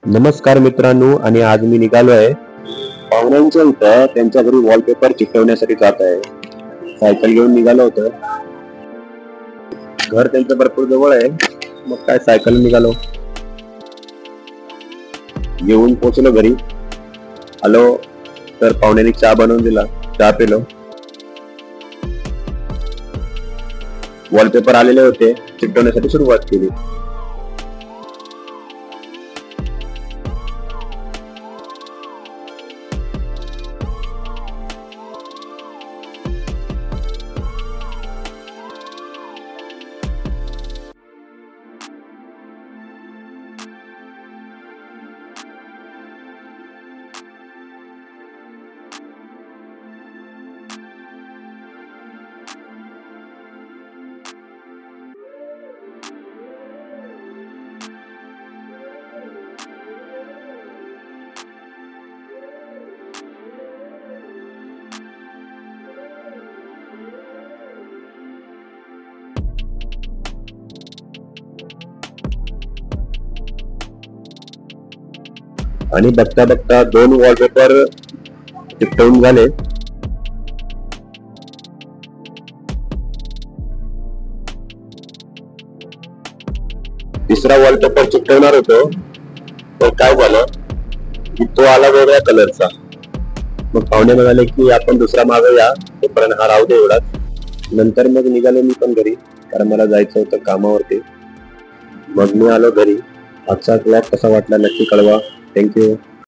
नमस्कार मित्रांनो, आणि आज मी निघालो आहे पाहुण्यांच्या इथं त्यांच्या घरी वॉलपेपर चिकटवण्यासाठी जात आहे. सायकल घेऊन निघालो होतो. घर त्यांचं भरपूर जवळ आहे, मग काय सायकल निघालो. येऊन पोहोचलो घरी. आलो तर पाहुण्यांनी चहा बनवून दिला, चहा पिलो. वॉलपेपर आलेले होते, चिकटवण्यासाठी सुरुवात केली. आणि बघता बघता 2 वॉलपेपर चिकटवून झाले. तिसरा वॉलपेपर चिकटवणार होतो, तर काय झालं की तो आला वेगळ्या कलरचा. मग पाहुणे म्हणाले की आपण दुसरा मागवूया, तोपर्यंत हा राहू दे एवढाच. नंतर मग निघालो मी पण घरी, कारण मला जायचं होतं कामावरती. मग मी आलो घरी. आजचा ब्लॉग कसा वाटला नक्की कळवा. थँक्यू.